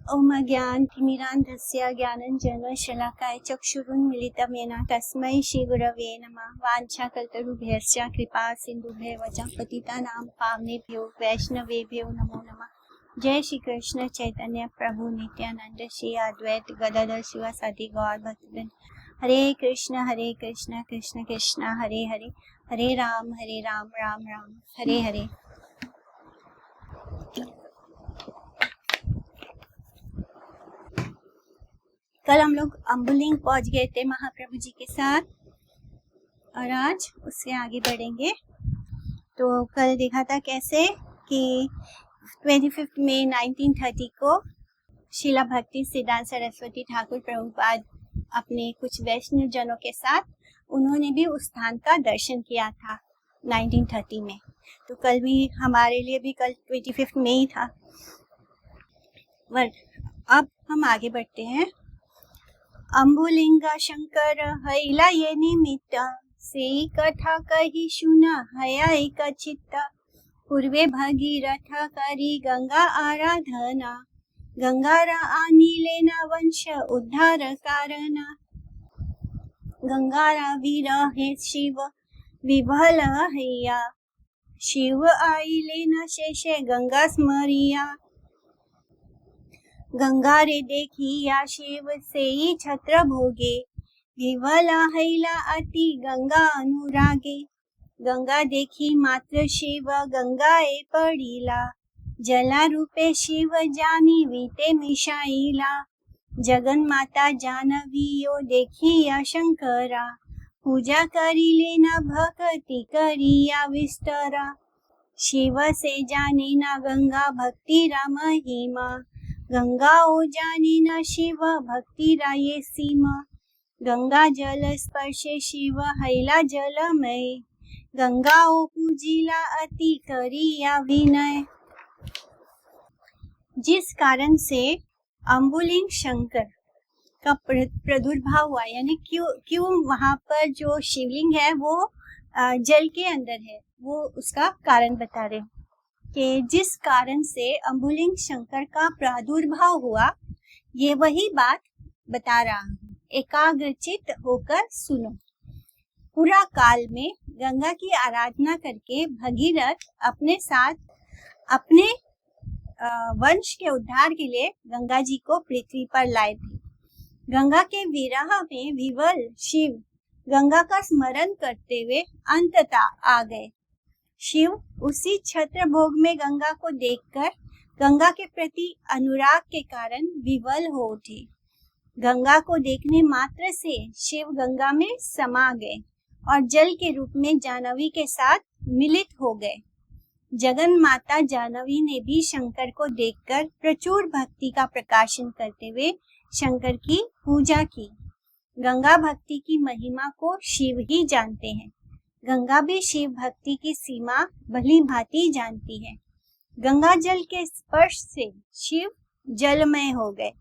ओम ज्ञानतिमिरान्धस्य ज्ञानञ्जनशलाकाय चक्षुरुन्मीलितं तस्मै श्रीगुरवे नमः। वाञ्छाकल्पतरुभ्यश्च कृपा सिन्धुभ्यैव च पतितानां पावनेभ्यो वैष्णवेभ्यो नमो नमः। जय श्री कृष्ण चैतन्य प्रभु नित्यानंद श्री अद्वैत गदाधर शिवासादि गौर भक्तवृंद। हरे कृष्ण कृष्ण कृष्ण हरे हरे, हरे राम राम राम हरे हरे। कल हम लोग अम्बुलिंग पहुंच गए थे महाप्रभु जी के साथ और आज उससे आगे बढ़ेंगे। तो कल देखा था कैसे कि 25 मई 1930 को शीला भक्ति सिद्धांत सरस्वती ठाकुर प्रभुपाद अपने कुछ वैष्णव जनों के साथ उन्होंने भी उस स्थान का दर्शन किया था 1930 में। तो कल भी हमारे लिए भी कल 25 मई था। अब हम आगे बढ़ते हैं। अम्बुलिंगा शंकर हैला ये निमित्त से कथा कही सुना हया एक चित्त। पूर्वे भगीरथ करी गंगा आराधना, गंगारा आनीलेना वंश उद्धार कारणा। गंगारा विरहे शिव विभल हैया, शिव आईलेना शेषे गंगा स्मरिया। गंगा रे देखिया शिव से छत्र भोगे, विवला हैला अति गंगा अनुरागे। गंगा देखी मात्र शिव गंगाए पड़ीला, जला रूपे शिव जानी वीते मिशाईला। जगन माता जानवियो देखिया शंकरा, पूजा करी लेना भक्ति करिया विस्तरा। शिव से जानी ना गंगा भक्ति रा महिमा, गंगा ओ जानी न शिव भक्ति राये सीमा। गंगा जल स्पर्शे शिव हैला जलमय, गंगा ओ पूजिला अति करिया विनय। जिस कारण से अम्बुलिंग शंकर का प्रादुर्भाव हुआ, यानी क्यों वहां पर जो शिवलिंग है वो जल के अंदर है, वो उसका कारण बता रहे हैं कि जिस कारण से अम्बुलिंग शंकर का प्रादुर्भाव हुआ, ये वही बात बता रहा हूँ। एकाग्रचित होकर सुनो। पूरा काल में गंगा की आराधना करके भगीरथ अपने साथ अपने वंश के उद्धार के लिए गंगा जी को पृथ्वी पर लाए थे। गंगा के विरह में विवल शिव गंगा का स्मरण करते हुए अंततः आ गए। शिव उसी छत्र भोग में गंगा को देखकर गंगा के प्रति अनुराग के कारण विवल हो उठे। गंगा को देखने मात्र से शिव गंगा में समा गए और जल के रूप में जानवी के साथ मिलित हो गए। जगन माता जानवी ने भी शंकर को देखकर प्रचुर भक्ति का प्रकाशन करते हुए शंकर की पूजा की। गंगा भक्ति की महिमा को शिव ही जानते हैं। गंगा भी शिव भक्ति की सीमा भली भांति जानती है। गंगा जल के स्पर्श से शिव जलमय हो गए।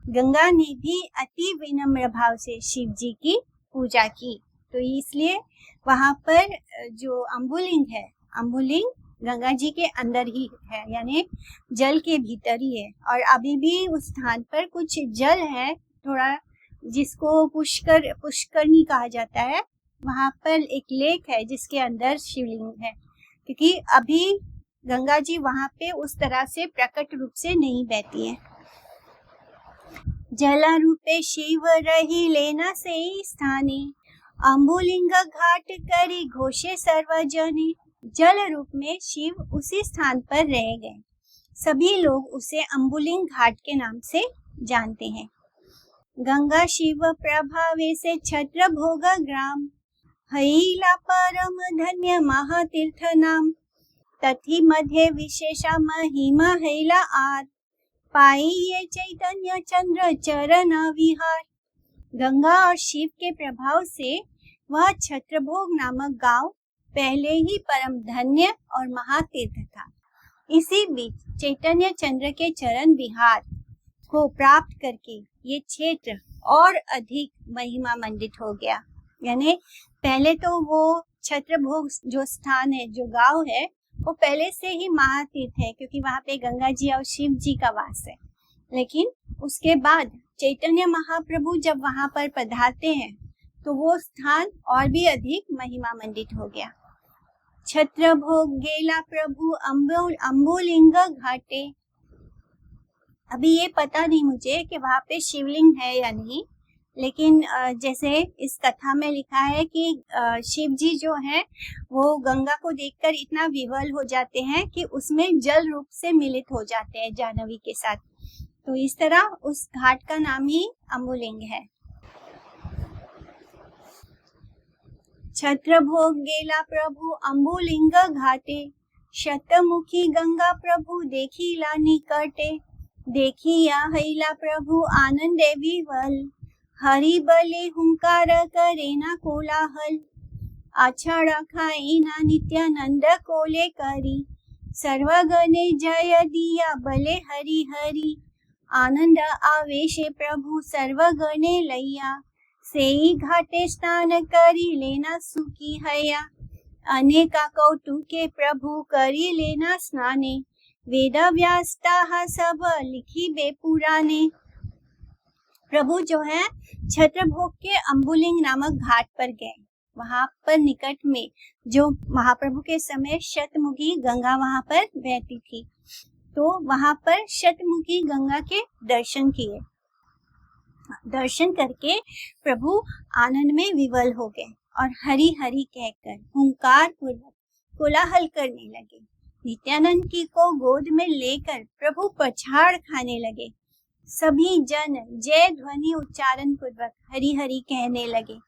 गंगा ने भी अति विनम्र भाव से शिव जी की पूजा की। तो इसलिए वहां पर जो अम्बुलिंग है, अम्बुलिंग गंगा जी के अंदर ही है, यानी जल के भीतर ही है। और अभी भी उस स्थान पर कुछ जल है थोड़ा, जिसको पुष्करनी कहा जाता है। वहां पर एक लेक है जिसके अंदर शिवलिंग है, क्योंकि अभी गंगा जी वहां पे उस तरह से प्रकट रूप से नहीं बहती है। जला रूपे शिव रही लेना से स्थाने, अम्बुलिंग घाट करी घोषे सर्वजने। जल रूप में शिव उसी स्थान पर रह गए। सभी लोग उसे अम्बुलिंग घाट के नाम से जानते हैं। गंगा शिव प्रभावे से छत्र भोग ग्राम, हैला परम धन्य महातीर्थ नाम। तथि मध्य विशेषा महिमा हैला आर, पाइये चैतन्य चंद्र चरण विहार। गंगा और शिव के प्रभाव से वह छत्रभोग नामक गांव पहले ही परम धन्य और महातीर्थ था। इसी बीच चैतन्य चंद्र के चरण विहार को प्राप्त करके ये क्षेत्र और अधिक महिमा मंडित हो गया। यानी पहले तो वो छत्रभोग जो स्थान है, जो गांव है, वो पहले से ही महातीर्थ है, क्योंकि वहां पे गंगा जी और शिव जी का वास है। लेकिन उसके बाद चैतन्य महाप्रभु जब वहां पर पधारते हैं तो वो स्थान और भी अधिक महिमा मंडित हो गया। छत्र भोग गेला प्रभु अम्बुलिंग घाटे। अभी ये पता नहीं मुझे कि वहां पे शिवलिंग है या नहीं, लेकिन जैसे इस कथा में लिखा है कि शिव जी जो है वो गंगा को देखकर इतना विह्वल हो जाते हैं कि उसमें जल रूप से मिलित हो जाते हैं जाह्नवी के साथ। तो इस तरह उस घाट का नाम ही अम्बुलिंग है। छत्र भोग गेला प्रभु अम्बुलिंग घाटे, शतमुखी गंगा प्रभु देखिला निकटे। देखिया हैला प्रभु आनंदे विह्वल, हरि बले हुंकार करे ना कोलाहल। आछाड़ा खाईना नित्यानंद कोले करी, सर्वगणे जय दिया बले हरि हरि। आनंद आवेशे प्रभु सर्वगणे लैया, सेई घाटे स्नान करी लेना सुखी हैया। अनेका कौतुके प्रभु करी लेना स्नाने, वेद व्यासता सब लिखी बे पुराने। प्रभु जो है छत्रभोग के अम्बुलिंग नामक घाट पर गए। वहां पर निकट में जो महाप्रभु के समय शतमुखी गंगा वहां पर बहती थी, तो वहां पर शतमुखी गंगा के दर्शन किए। दर्शन करके प्रभु आनंद में विह्वल हो गए और हरि हरि कहकर हुंकार पूर्वक कोलाहल करने लगे। नित्यानंद की को गोद में लेकर प्रभु पछाड़ खाने लगे। सभी जन जय ध्वनि उच्चारण पूर्वक हरि हरि कहने लगे।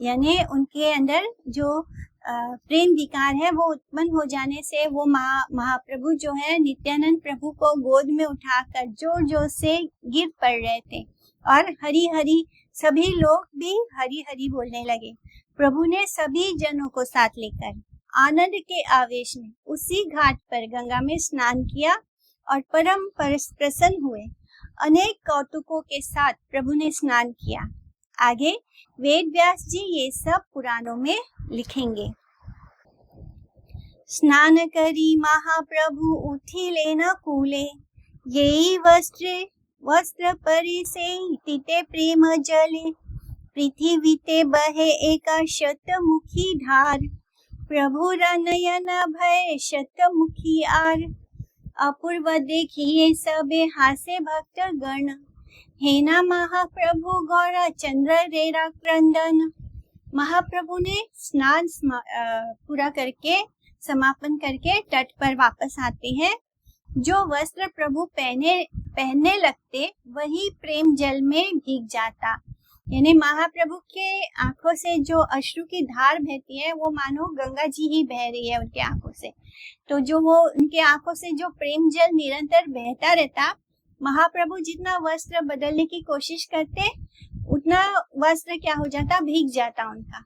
यानी उनके अंदर जो प्रेम विकार है वो उत्पन्न हो जाने से वो महाप्रभु जो है नित्यानंद प्रभु को गोद में उठाकर जोर जोर से गिर पड़ रहे थे और हरि हरि सभी लोग भी हरि हरि बोलने लगे। प्रभु ने सभी जनों को साथ लेकर आनंद के आवेश में उसी घाट पर गंगा में स्नान किया और परम प्रसन्न हुए। अनेक कौतुकों के साथ प्रभु ने स्नान किया। आगे वेद व्यास जी ये सब पुराणों में लिखेंगे। स्नान करी महाप्रभु उठी लेना कूले, यही वस्त्र परिसे तिते प्रेम जले। पृथ्वी ते बहे एका शतमुखी धार, प्रभु नयन भय शतमुखी आर। अपूर्व देखिए सबे हासे भक्त गण, हेना महाप्रभु गौर चंद्र रेरा क्रंदन। महाप्रभु ने स्नान पूरा करके समापन करके तट पर वापस आते हैं। जो वस्त्र प्रभु पहनने लगते वही प्रेम जल में भीग जाता। यानी महाप्रभु के आंखों से जो अश्रु की धार बहती है वो मानो गंगा जी ही बह रही है उनके आंखों से। तो जो वो उनके आंखों से जो प्रेम जल निरंतर बहता रहता, महाप्रभु जितना वस्त्र बदलने की कोशिश करते उतना वस्त्र क्या हो जाता, भीग जाता उनका।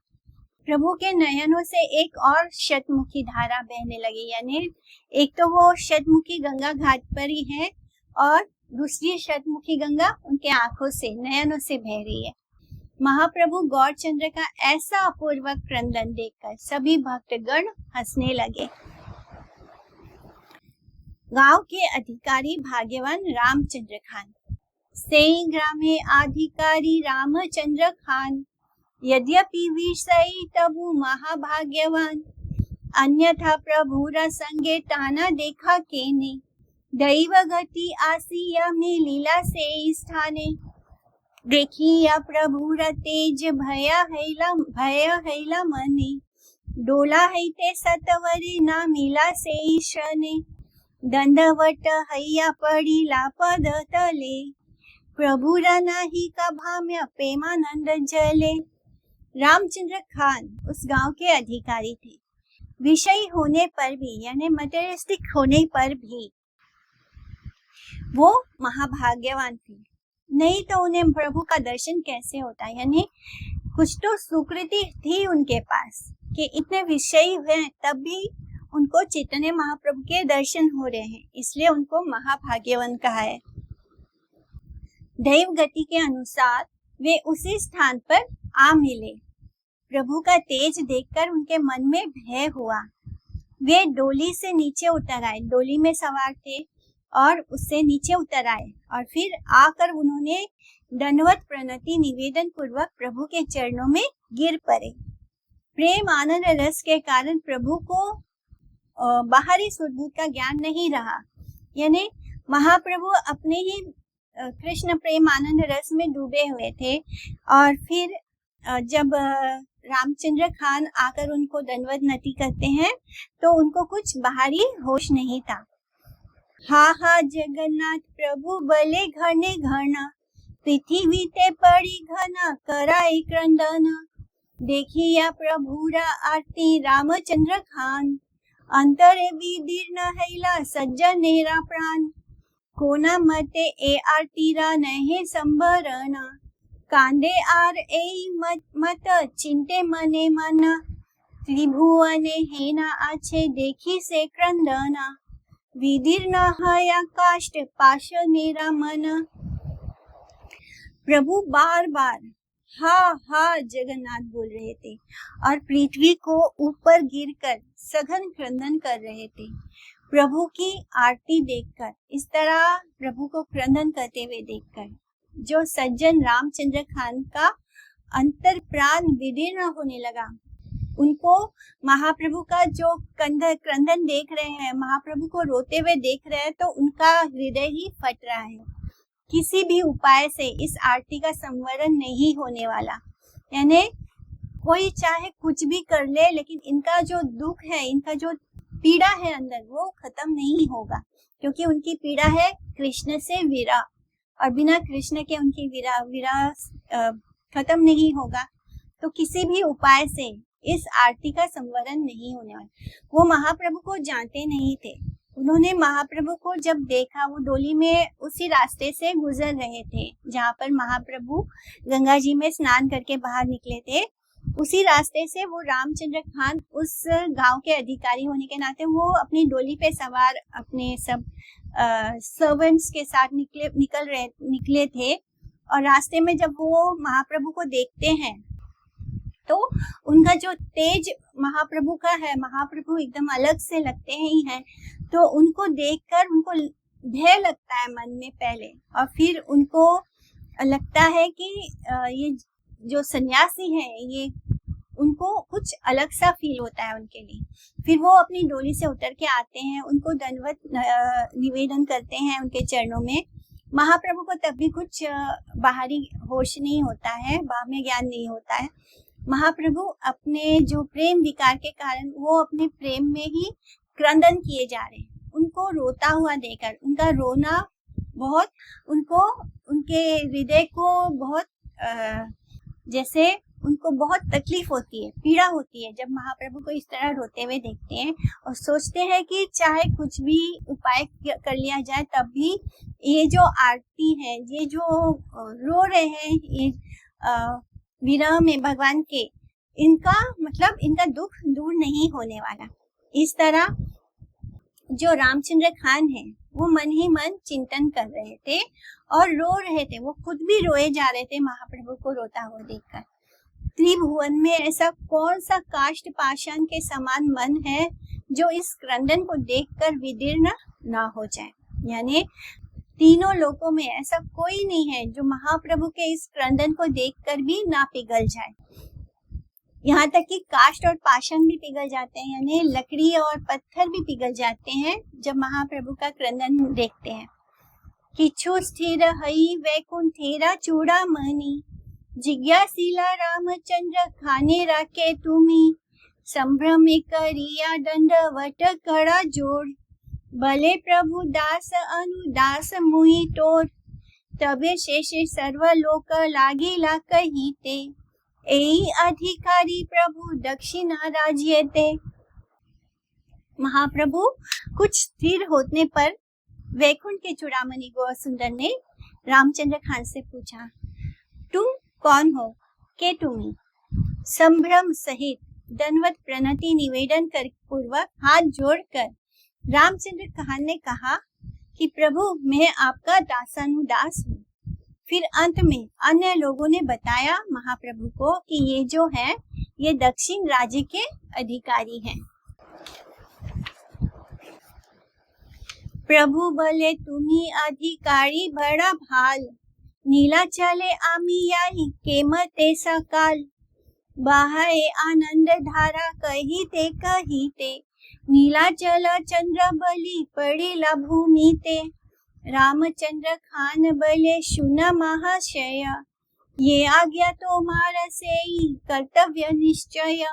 प्रभु के नयनों से एक और शतमुखी धारा बहने लगी। यानी एक तो वो शतमुखी गंगा घाट पर ही है और दूसरी शतमुखी गंगा उनके आंखों से नयनों से बह रही है। महाप्रभु गौरचंद्र का ऐसा अपूर्वक क्रंदन देखकर सभी भक्तगण हंसने लगे। गांव के अधिकारी भाग्यवान रामचंद्र खान, सेई ग्रामे अधिकारी रामचंद्र खान, यद्यपि विषयी तबु महाभाग्यवान। अन्यथा प्रभुरा संगे ताना देखा केने, दैव गति आसिया में लीला से स्थाने। देखिया प्रभुरा तेज भया हैला मने, डोला हैते सतवरी ना मिला से ईशने। दंडवट हैया पड़ी लापद तले, प्रभुरा नाही का भाम्य प्रेमानंद जले। रामचंद्र खान उस गांव के अधिकारी थे। विषयी होने पर भी यानी मटेरियलिस्टिक होने पर भी वो महाभाग्यवान थे, नहीं तो उन्हें प्रभु का दर्शन कैसे होता। यानी कुछ तो सुकृति थी उनके पास कि इतने विषयी हुए तब भी उनको चैतन्य महाप्रभु के दर्शन हो रहे हैं, इसलिए उनको महाभाग्यवान कहा है। दैव गति के अनुसार वे उसी स्थान पर आ मिले। प्रभु का तेज देखकर उनके मन में भय हुआ। वे डोली से नीचे उतर आए, डोली में सवार थे और उससे नीचे उतर आए और फिर आकर उन्होंने दंडवत प्रणति निवेदन पूर्वक प्रभु के चरणों में गिर पड़े। प्रेम आनंद रस के कारण प्रभु को बाहरी सुरभूत का ज्ञान नहीं रहा, यानी महाप्रभु अपने ही कृष्ण प्रेम आनंद रस में डूबे हुए थे। और फिर जब रामचंद्र खान आकर उनको दंडवत नति करते हैं तो उनको कुछ बाहरी होश नहीं था। हा जगन्नाथ प्रभु बले घने घना, पृथ्वी ते पड़ी घना कराई क्रंदन, देखिया प्रभुरा आरती रामचंद्र खान, अंतरे विदीर्ण हैला सज्जनेरा प्राण, कोना मते ए आरतीरा नहे संबरणा, कांदे आर ए मत चिंते मने मन, त्रिभुवने हेना आछे देखी से क्रंदना, विदीर्ण हया काष्ट पाशनेरा मन। प्रभु बार बार हा जगन्नाथ बोल रहे थे और पृथ्वी को ऊपर गिरकर सघन क्रंदन कर रहे थे। प्रभु की आरती देखकर, इस तरह प्रभु को क्रंदन करते हुए देखकर जो सज्जन रामचंद्र खान का अंतर प्राण विदीर्ण होने लगा, उनको महाप्रभु का जो क्रंदन देख रहे हैं, महाप्रभु को रोते हुए देख रहे हैं, तो उनका हृदय ही फट रहा है। किसी भी उपाय से इस आरती का संवरण नहीं होने वाला, यानी कोई चाहे कुछ भी कर ले, लेकिन इनका जो दुख है, इनका जो पीड़ा है अंदर, वो खत्म नहीं होगा, क्योंकि उनकी पीड़ा है कृष्ण से विरह, और बिना कृष्ण के उनकी विरह खत्म नहीं होगा। तो किसी भी उपाय से इस आरती का संवरण नहीं होने वाला। वो महाप्रभु को जानते नहीं थे। उन्होंने महाप्रभु को जब देखा, वो डोली में उसी रास्ते से गुजर रहे थे जहाँ पर महाप्रभु गंगा जी में स्नान करके बाहर निकले थे। उसी रास्ते से वो रामचंद्र खान उस गांव के अधिकारी होने के नाते वो अपनी डोली पे सवार अपने सब सर्वेंट्स के साथ निकले थे। और रास्ते में जब वो महाप्रभु को देखते हैं तो उनका जो तेज महाप्रभु का है, महाप्रभु एकदम अलग से लगते ही हैं, तो उनको देखकर उनको भय लगता है मन में पहले, और फिर उनको लगता है कि ये जो सन्यासी है, ये उनको कुछ अलग सा फील होता है उनके लिए। फिर वो अपनी डोली से उतर के आते हैं, उनको दंडवत निवेदन करते हैं उनके चरणों में। महाप्रभु को तब भी कुछ बाहरी होश नहीं होता है, बाह्य ज्ञान नहीं होता है। महाप्रभु अपने जो प्रेम विकार के कारण वो अपने प्रेम में ही क्रंदन किए जा रहे हैं। उनको रोता हुआ देखकर उनका रोना बहुत, उनको उनके हृदय को बहुत जैसे उनको बहुत तकलीफ होती है, पीड़ा होती है जब महाप्रभु को इस तरह रोते हुए देखते हैं, और सोचते हैं कि चाहे कुछ भी उपाय कर लिया जाए तब भी ये जो आरती है, ये जो रो रहे हैं, ये विरह में भगवान के, इनका मतलब इनका दुख दूर नहीं होने वाला। इस तरह जो रामचंद्र खान है वो मन ही मन चिंतन कर रहे थे और रो रहे थे। वो खुद भी रोए जा रहे थे महाप्रभु को रोता हुआ देखकर। त्रिभुवन में ऐसा कौन सा काष्ठ पाषाण के समान मन है जो इस क्रंदन को देखकर विदीर्ण ना हो जाए, यानी तीनों लोकों में ऐसा कोई नहीं है जो महाप्रभु के इस क्रंदन को देखकर भी ना पिघल जाए। यहाँ तक कि काष्ठ और पाषाण भी पिघल जाते हैं, यानी लकड़ी और पत्थर भी पिघल जाते हैं जब महाप्रभु का क्रंदन देखते हैं। किछु स्थिर हई वैकुंठेरा चूड़ामणि, जिज्ञासीला रामचंद्र खाने राखे तुमी, संभ्रमे करिया दंडवत कड़ा जोड़, भले प्रभु दास अनुदास मुहि तोर, तबे शेषे सर्वलोक लागिला कहिते, एई अधिकारी प्रभु दक्षिणा राज्यते। महाप्रभु कुछ स्थिर होने पर वैकुंठ के चूड़ामणि गौर सुंदर ने रामचंद्र खान से पूछा, तुम कौन हो के तुम्ही? संभ्रम सहित दंडवत प्रणति निवेदन कर पूर्वक हाथ जोड़कर रामचंद्र खान ने कहा कि प्रभु मैं आपका दासानुदास हूँ। फिर अंत में अन्य लोगों ने बताया महाप्रभु को कि ये जो है ये दक्षिण राज्य के अधिकारी हैं। प्रभु बोले तुम्ही अधिकारी बड़ा भाल, नीलाचले आम्ही याही केमते सकाल, बहाए आनंद धारा कही ते, नीलाचल चंद्र बली पड़ेला भूमि ते, रामचंद्र खान बले शुन महाशय, ये आज्ञा तो मारा से कर्तव्य निश्चय।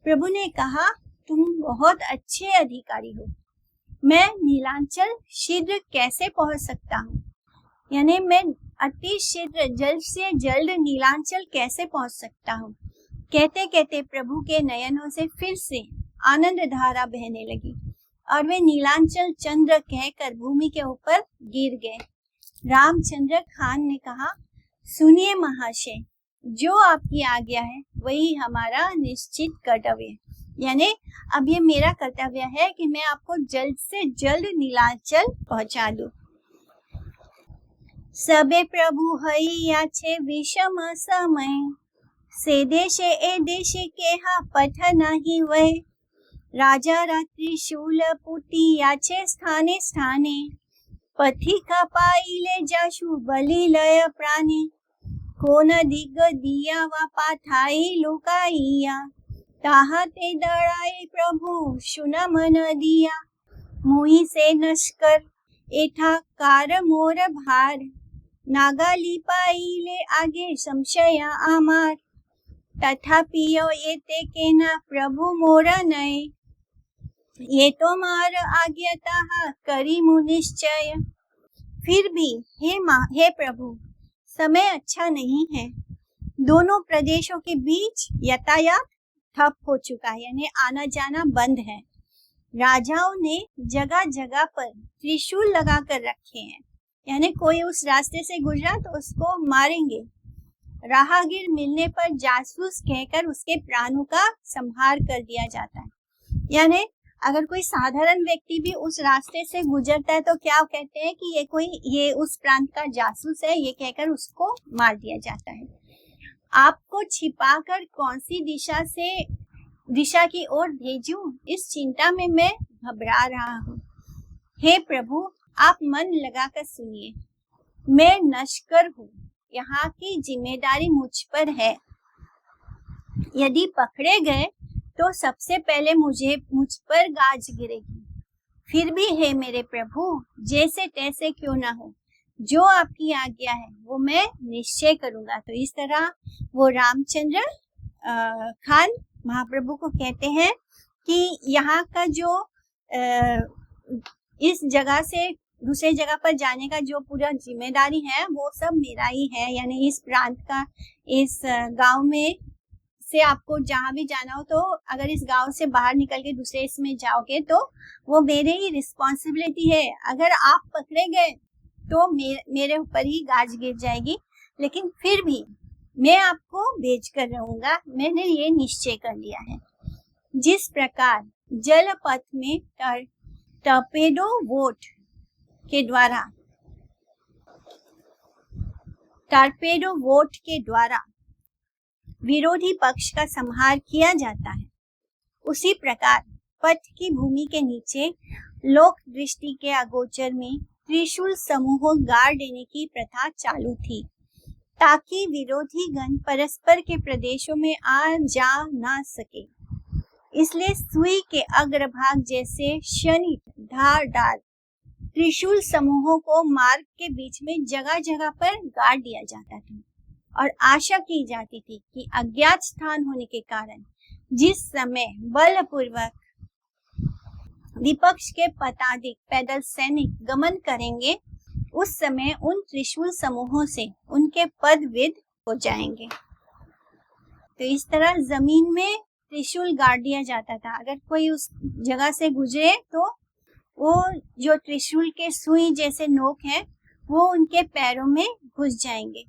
प्रभु ने कहा तुम बहुत अच्छे अधिकारी हो, मैं नीलांचल शीघ्र कैसे पहुंच सकता हूँ, यानी मैं अति शीघ्र जल्द से जल्द नीलांचल कैसे पहुंच सकता हूँ। कहते कहते प्रभु के नयनों से फिर से आनंद धारा बहने लगी और वे नीलांचल चंद्र कहकर भूमि के ऊपर गिर गए। रामचंद्र खान ने कहा सुनिए महाशय, जो आपकी आज्ञा है वही हमारा निश्चित कर्तव्य है, यानी अब ये मेरा कर्तव्य है कि मैं आपको जल्द से जल्द नीलांचल पहुंचा दूं। सबे प्रभु हइया छे विषम समय, से देशे ए देशे केहा पथ नहीं वै, राजा रात्रि शूल पुटिया छे स्थाने स्थाने, पथिका पाइले जाशु बलि लय प्राणी, कोन दिग दिया वा पाथाई लुकाइया, ताहा ते दड़ाए प्रभु शुन मन दिया, मुहि से नश्कर एठा कार मोर भार, नागाली पाइले आगे संशय आमार, तथापियो ये ते केना प्रभु मोर नय, ये तो मार आज्ञा करी मु निश्चय। फिर भी हे प्रभु, समय अच्छा नहीं है, दोनों प्रदेशों के बीच यातायात ठप हो चुका है, यानी आना जाना बंद है। राजाओं ने जगह जगह पर त्रिशूल लगा कर रखे हैं, यानी कोई उस रास्ते से गुजरा तो उसको मारेंगे। राहगीर मिलने पर जासूस कहकर उसके प्राणों का संहार कर दिया जाता है, यानी अगर कोई साधारण व्यक्ति भी उस रास्ते से गुजरता है तो क्या कहते हैं कि ये उस प्रांत का जासूस है, ये कहकर उसको मार दिया जाता है। आपको छिपाकर कौन सी दिशा की ओर भेजूं, इस चिंता में मैं घबरा रहा हूँ। हे प्रभु, आप मन लगाकर सुनिए, मैं नश्कर हूँ, यहाँ की जिम्मेदारी मुझ पर है। यदि पकड़े गए तो सबसे पहले मुझ पर गाज गिरेगी। फिर भी हे मेरे प्रभु, जैसे तैसे क्यों ना हो, जो आपकी आज्ञा है वो मैं निश्चय करूंगा। तो इस तरह वो रामचंद्र खान महाप्रभु को कहते हैं कि यहाँ का जो इस जगह से दूसरे जगह पर जाने का जो पूरा जिम्मेदारी है वो सब मेरा ही है, यानी इस प्रांत का, इस गांव में से आपको जहाँ भी जाना हो तो अगर इस गांव से बाहर निकल के दूसरे इसमें जाओगे तो वो मेरे ही रिस्पॉन्सिबिलिटी है। अगर आप पकड़े गए तो मेरे ऊपर ही गाज गिर जाएगी, लेकिन फिर भी मैं आपको भेज कर रहूंगा, मैंने ये निश्चय कर लिया है। जिस प्रकार जल पथ में टॉर्पेडो बोट के द्वारा विरोधी पक्ष का संहार किया जाता है, उसी प्रकार पथ की भूमि के नीचे लोक दृष्टि के अगोचर में त्रिशूल समूहों गाड़ देने की प्रथा चालू थी, ताकि विरोधी गण परस्पर के प्रदेशों में आ जा ना सके। इसलिए सुई के अग्रभाग जैसे शनि धारदार त्रिशूल समूहों को मार्ग के बीच में जगह जगह पर गाड़ दिया जाता था और आशा की जाती थी कि अज्ञात स्थान होने के कारण जिस समय बलपूर्वक विपक्ष के पदाधिक पैदल सैनिक गमन करेंगे, उस समय उन त्रिशूल समूहों से उनके पद विद हो जाएंगे। तो इस तरह जमीन में त्रिशूल गाड़ दिया जाता था। अगर कोई उस जगह से गुजरे तो वो जो त्रिशूल के सुई जैसे नोक है वो उनके पैरों में घुस जाएंगे।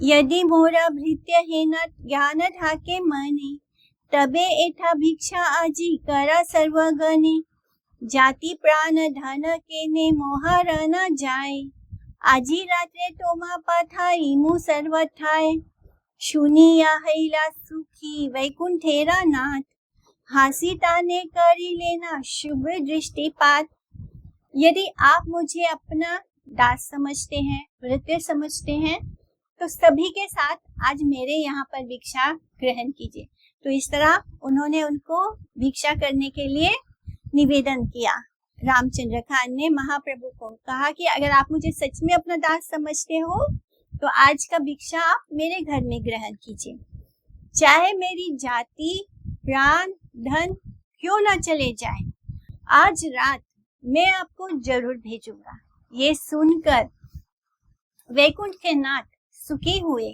यदि मोरा भृत्य है न ज्ञान ढाके मने, तबे एठा भिक्षा आजी करा सर्वगणे, जाति प्राण धन के ने मोहर न जाए, आजी रात्रे तोमा पाथाई मु सर्वथाय, शुनिया हैला सुखी वैकुंठेरा नाथ, हासी ताने करी लेना शुभ दृष्टिपात, यदि आप मुझे अपना दास समझते हैं, भृत्य समझते हैं, तो सभी के साथ आज मेरे यहाँ पर भिक्षा ग्रहण कीजिए। तो इस तरह उन्होंने उनको भिक्षा करने के लिए निवेदन किया। रामचंद्र खान ने महाप्रभु को कहा कि अगर आप मुझे सच में अपना दास समझते हो तो आज का भिक्षा आप मेरे घर में ग्रहण कीजिए, चाहे मेरी जाति, प्राण, धन क्यों ना चले जाए, आज रात मैं आपको जरूर भेजूंगा। ये सुनकर वैकुंठ के नाथ सुखी हुए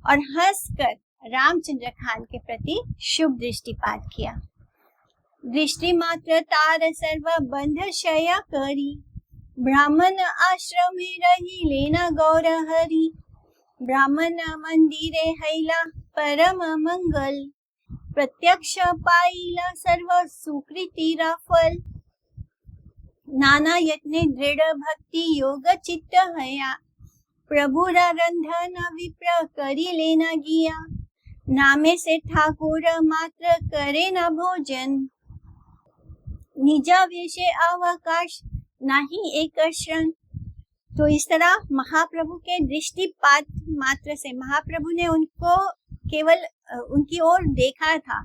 और हंसकर रामचंद्र खान के प्रति शुभ दृष्टिपात किया। दृष्टि मात्र तार सर्व बंध क्षय करी, ब्राह्मण आश्रम में रही लेना गौर हरि, ब्राह्मण मंदिरे हैला परम मंगल, प्रत्यक्ष पाइला सर्व सुकृतिरा फल, नाना यत्ने दृढ़ भक्ति योग चित्त हया, प्रभु रंधन विप्र करी लेना गिया, नामे से ठाकुर मात्र करे न भोजन, निजा वेशे अवकाश नहीं एक क्षण। तो इस तरह महाप्रभु के दृष्टिपात मात्र से महाप्रभु ने उनको केवल उनकी ओर देखा था,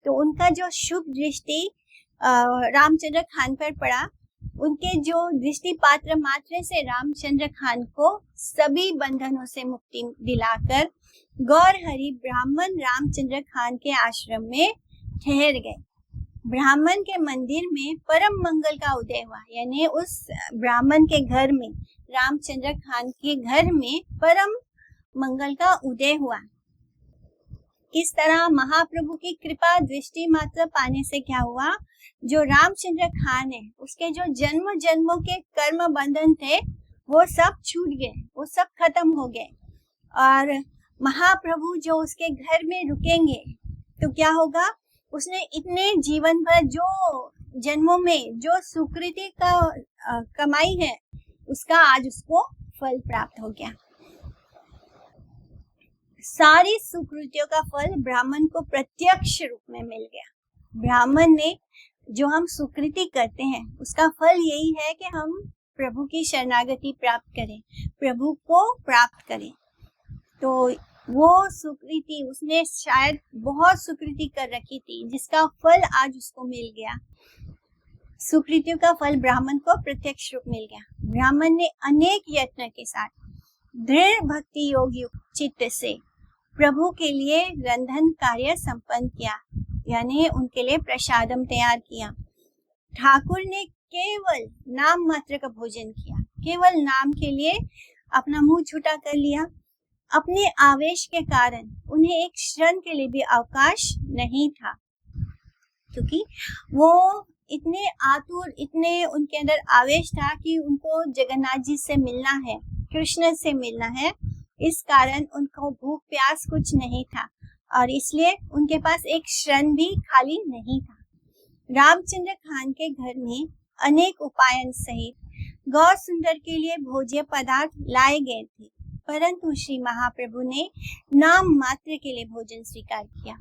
तो उनका जो शुभ दृष्टि रामचंद्र खान पर पड़ा, उनके जो दृष्टिपात्र मात्र से रामचंद्र खान को सभी बंधनों से मुक्ति दिलाकर गौर हरि ब्राह्मण रामचंद्र खान के आश्रम में ठहर गए। ब्राह्मण के मंदिर में परम मंगल का उदय हुआ, यानी उस ब्राह्मण के घर में, रामचंद्र खान के घर में परम मंगल का उदय हुआ। इस तरह महाप्रभु की कृपा दृष्टि मात्र पाने से क्या हुआ, जो रामचंद्र खान है उसके जो जन्म जन्मों के कर्म बंधन थे वो सब छूट गए, वो सब खत्म हो गए। और महाप्रभु जो उसके घर में रुकेंगे तो क्या होगा, उसने इतने जीवन भर जो जन्मों में जो सुकृति का कमाई है उसका आज उसको फल प्राप्त हो गया। सारी सुकृतियों का फल ब्राह्मण को प्रत्यक्ष रूप में मिल गया। ब्राह्मण ने जो हम सुकृति करते हैं उसका फल यही है कि हम प्रभु की शरणागति प्राप्त करें, प्रभु को प्राप्त करें। तो वो सुकृति, उसने शायद बहुत सुकृति कर रखी थी जिसका फल आज उसको मिल गया। सुकृतियों का फल ब्राह्मण को प्रत्यक्ष रूप मिल गया। ब्राह्मण ने अनेक यत्न के साथ दृढ़ भक्ति योग युक्त चित्त से प्रभु के लिए रंधन कार्य संपन्न किया, यानी उनके लिए प्रसादम तैयार किया। ठाकुर ने केवल नाम मात्र का भोजन किया, केवल नाम के लिए अपना मुंह छूटा कर लिया। अपने आवेश के कारण उन्हें एक क्षण के लिए भी अवकाश नहीं था, क्योंकि वो इतने आतुर, इतने उनके अंदर आवेश था कि उनको जगन्नाथ जी से मिलना है, कृष्ण से मिलना है। इस कारण उनको भूख प्यास कुछ नहीं था और इसलिए उनके पास एक क्षण भी खाली नहीं था। रामचंद्र खान के घर में अनेक उपायन सहित गौर सुंदर के लिए भोज्य पदार्थ लाए गए थे, परंतु श्री महाप्रभु ने नाम मात्र के लिए भोजन स्वीकार किया।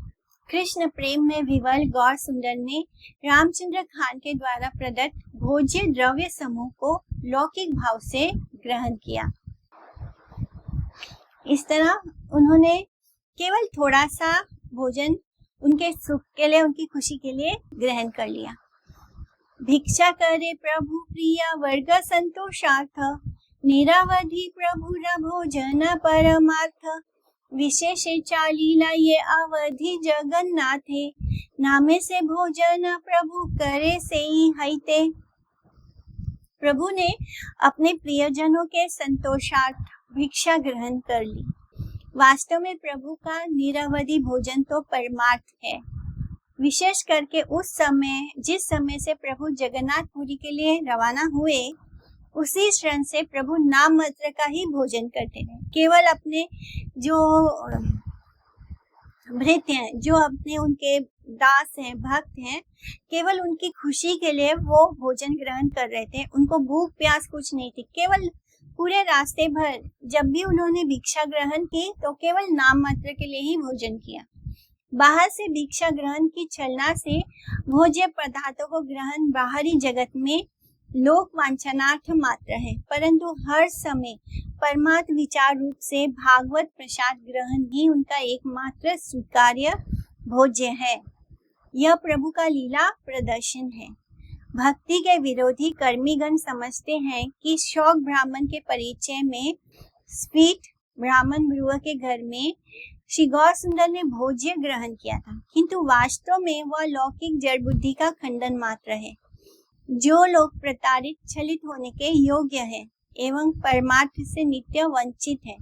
कृष्ण प्रेम में विवल गौर सुंदर ने रामचंद्र खान के द्वारा प्रदत्त भोज्य द्रव्य समूह को लौकिक भाव से ग्रहण किया। इस तरह उन्होंने केवल थोड़ा सा भोजन उनके सुख के लिए, उनकी खुशी के लिए ग्रहण कर लिया। भिक्षा करे प्रभु प्रिय वर्ग संतोषार्थ, निरावधि प्रभु भोजन परमार्थ, विशेष चालीला ये अवधि जगन्नाथे, नामे से भोजन प्रभु करे से ही हईते। प्रभु ने अपने प्रियजनों के संतोषार्थ भिक्षा ग्रहण कर ली। वास्तव में प्रभु का निरवधि भोजन तो परमार्थ है। विशेष करके उस समय, जिस समय से प्रभु जगन्नाथपुरी के लिए रवाना हुए, उसी क्षण से प्रभु नाम मात्र का ही भोजन करते रहे। केवल अपने जो भृत्य हैं, जो अपने उनके दास हैं, भक्त हैं, केवल उनकी खुशी के लिए वो भोजन ग्रहण कर रहे थे। उनको भूख प्यास कुछ नहीं थी। केवल पूरे रास्ते भर जब भी उन्होंने भिक्षा ग्रहण की तो केवल नाम मात्र के लिए ही भोजन किया। बाहर से भिक्षा ग्रहण की छलना से भोज्य पदार्थों को ग्रहण बाहरी जगत में लोक वांछनार्थ मात्र है, परंतु हर समय परमात्म विचार रूप से भागवत प्रसाद ग्रहण ही उनका एकमात्र स्वीकार्य भोज्य है। यह प्रभु का लीला प्रदर्शन है। भक्ति के विरोधी कर्मीगण समझते हैं कि शौक ब्राह्मण के परिचय में स्वीट ब्राह्मण भ्रुव के घर में श्री गौर सुंदर ने भोज्य ग्रहण किया था, किंतु वास्तव में वह लौकिक जड़ बुद्धि का खंडन मात्र है। जो लोग प्रताड़ित छलित होने के योग्य है एवं परमार्थ से नित्य वंचित है,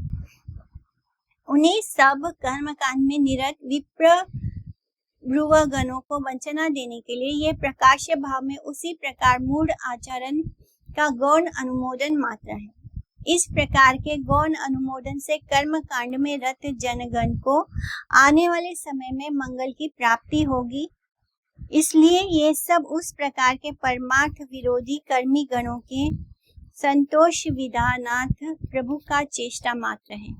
उन्हें सब कर्म कांड में निरत विप्र भ्रुवगणों को वंचना देने के लिए यह प्रकाश्य भाव में उसी प्रकार मूढ़ आचरण का गौण अनुमोदन मात्र है। इस प्रकार के गौण अनुमोदन से कर्म कांड में रत जनगण को आने वाले समय में मंगल की प्राप्ति होगी। इसलिए ये सब उस प्रकार के परमार्थ विरोधी कर्मी गणों के संतोष विधानार्थ प्रभु का चेष्टा मात्र है।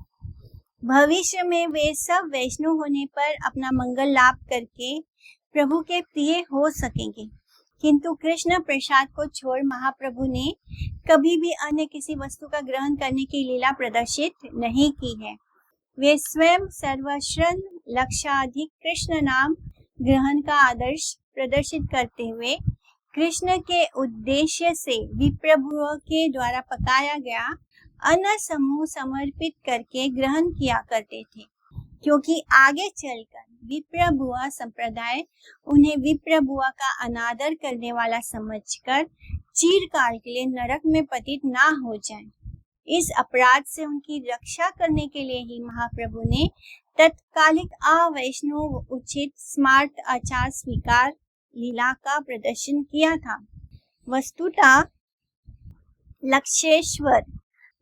भविष्य में वे सब वैष्णव होने पर अपना मंगल लाभ करके प्रभु के प्रिय हो सकेंगे, किंतु कृष्ण प्रसाद को छोड़ महाप्रभु ने कभी भी अन्य किसी वस्तु का ग्रहण करने की लीला प्रदर्शित नहीं की है। वे स्वयं सर्वश्रन लक्षाधिक कृष्ण नाम ग्रहण का आदर्श प्रदर्शित करते हुए कृष्ण के उद्देश्य से विप्रभु के द्वारा पकाया गया अन्न समूह समर्पित करके ग्रहण किया करते थे, क्योंकि आगे चलकर विप्रभुआ संप्रदाय उन्हें विप्रभुआ का अनादर करने वाला समझकर चिरकाल के लिए नरक में पतित ना हो जाएं। इस अपराध से उनकी रक्षा करने के लिए ही महाप्रभु ने तत्कालिक अवैष्णव उचित स्मार्ट आचार स्वीकार लीला का प्रदर्शन किया था। वस्तुतः लक्षेश्वर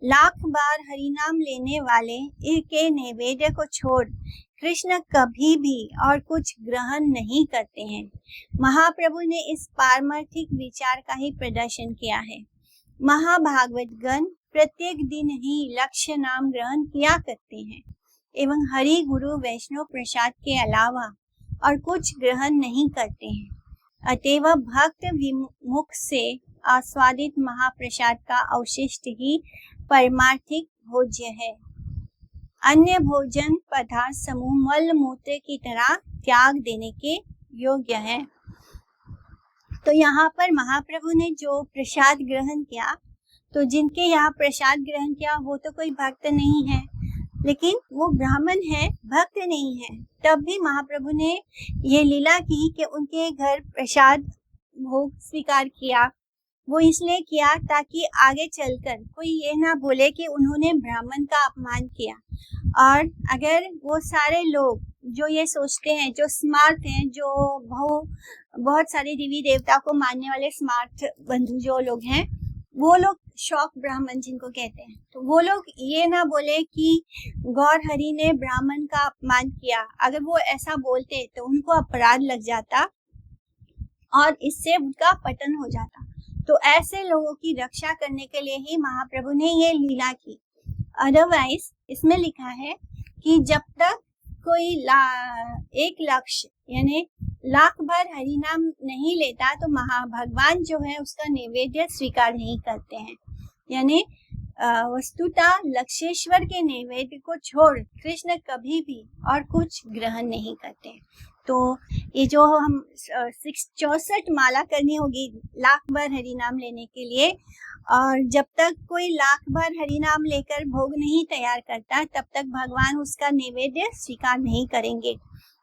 लाख बार हरिनाम लेने वाले के नैवेद्य को छोड़ कृष्ण कभी भी और कुछ ग्रहण नहीं करते हैं। महाप्रभु ने इस पारमार्थिक विचार का ही प्रदर्शन किया है। महाभागवत गण प्रत्येक दिन ही लक्ष्य नाम ग्रहण किया करते हैं एवं हरि गुरु वैष्णव प्रसाद के अलावा और कुछ ग्रहण नहीं करते हैं। अतएव भक्त विमुख से आस्वादित महाप्रसाद का अवशिष्ट ही परमार्थिक भोज्य है। अन्य भोजन पदार्थ समूह मल मूत्र की तरह त्याग देने के योग्य है। तो यहाँ पर महाप्रभु ने जो प्रसाद ग्रहण किया, तो जिनके यहाँ प्रसाद ग्रहण किया वो तो कोई भक्त नहीं है, लेकिन वो ब्राह्मण है, भक्त नहीं है। तब भी महाप्रभु ने ये लीला की कि उनके घर प्रसाद भोग स्वीकार किया। वो इसलिए किया ताकि आगे चलकर कोई ये ना बोले कि उन्होंने ब्राह्मण का अपमान किया। और अगर वो सारे लोग जो ये सोचते हैं, जो स्मार्ट हैं, जो बहुत सारे देवी देवता को मानने वाले स्मार्ट बंधु जो लोग हैं, वो लोग शौक ब्राह्मण जिनको कहते हैं, तो वो लोग ये ना बोले कि गौर हरि ने ब्राह्मण का अपमान किया। अगर वो ऐसा बोलते तो उनको अपराध लग जाता और इससे उनका पतन हो जाता। तो ऐसे लोगों की रक्षा करने के लिए ही महाप्रभु ने ये लीला की। अदरवाइज इसमें लिखा है कि जब तक कोई एक लक्ष्य यानी लाख बार हरि नाम नहीं लेता तो भगवान जो है उसका नैवेद्य स्वीकार नहीं करते हैं। यानी वस्तुतः लक्षेश्वर के नैवेद्य को छोड़ कृष्ण कभी भी और कुछ ग्रहण नहीं करते। तो ये जो हम 64 माला करनी होगी लाख बार हरि नाम लेने के लिए, और जब तक कोई लाख बार हरि नाम लेकर भोग नहीं तैयार करता तब तक भगवान उसका नैवेद्य स्वीकार नहीं करेंगे।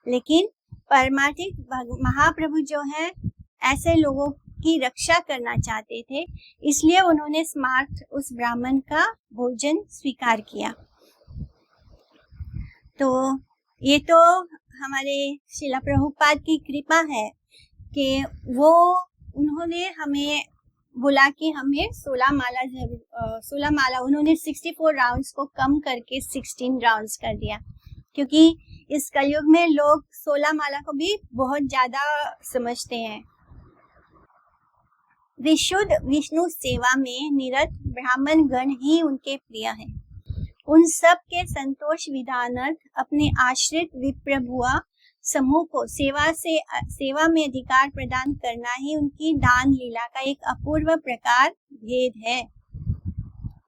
लेकिन परमार्थिक महाप्रभु जो है ऐसे लोगों की रक्षा करना चाहते थे, इसलिए उन्होंने स्मार्ट उस ब्राह्मण का भोजन स्वीकार किया। तो ये तो हमारे श्रीला प्रभुपाद की कृपा है कि वो उन्होंने हमें बोला कि हमें 16 माला उन्होंने 64 राउंड्स को कम करके 16 राउंड्स कर दिया, क्योंकि इस कलयुग में लोग 16 माला को भी बहुत ज्यादा समझते हैं। विशुद्ध विष्णु सेवा में निरत ब्राह्मण गण ही उनके प्रिय हैं। उन सब के संतोष विधानार्थ अपने आश्रित विप्रभुआ समूह को सेवा में अधिकार प्रदान करना ही उनकी दान लीला का एक अपूर्व प्रकार भेद है।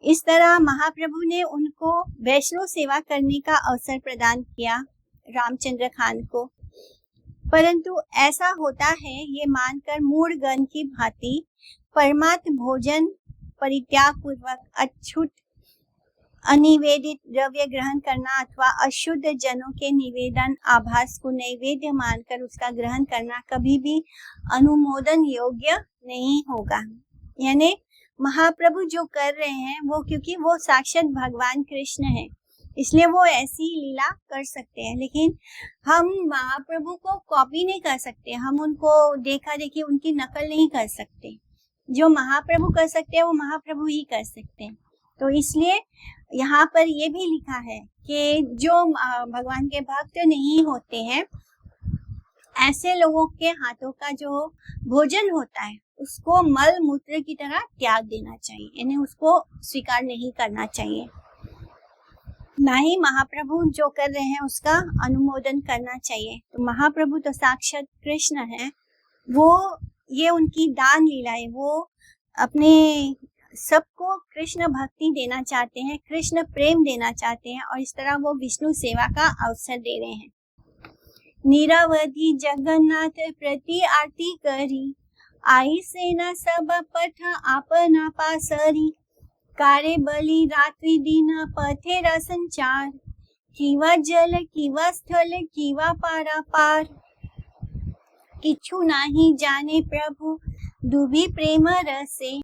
इस तरह महाप्रभु ने उनको वैष्णव सेवा करने का अवसर प्रदान किया रामचंद्र खान को, परंतु ऐसा होता है ये मानकर मूढ़गण की भांति परमात्म भोजन परित्याग पूर्वक अछूत अनिवेदित द्रव्य ग्रहण करना अथवा अशुद्ध जनों के निवेदन आभास को नैवेद्य मानकर उसका ग्रहण करना कभी भी अनुमोदन योग्य नहीं होगा। यानी महाप्रभु जो कर रहे हैं वो, क्योंकि वो साक्षात भगवान कृष्ण है, इसलिए वो ऐसी लीला कर सकते हैं, लेकिन हम महाप्रभु को कॉपी नहीं कर सकते, हम उनको देखा देखी उनकी नकल नहीं कर सकते। जो महाप्रभु कर सकते हैं वो महाप्रभु ही कर सकते हैं। तो इसलिए यहाँ पर ये भी लिखा है कि जो भगवान के भक्त नहीं होते हैं, ऐसे लोगों के हाथों का जो भोजन होता है उसको मल मूत्र की तरह त्याग देना चाहिए, यानी उसको स्वीकार नहीं करना चाहिए, ना ही महाप्रभु जो कर रहे हैं उसका अनुमोदन करना चाहिए। तो महाप्रभु तो साक्षात कृष्ण है, वो ये उनकी दान लीला है, वो अपने सबको कृष्ण भक्ति देना चाहते हैं, कृष्ण प्रेम देना चाहते हैं, और इस तरह वो विष्णु सेवा का अवसर दे रहे हैं। निरवधि जगन्नाथ प्रति आरती करी, आई सेना सब पठ आपना पासरी, कारे बलि रात्रि दिन पथेरा संचार, किवा जल किवा स्थल किवा पारा पार, किछु नाही जाने प्रभु दुबी प्रेम रसे,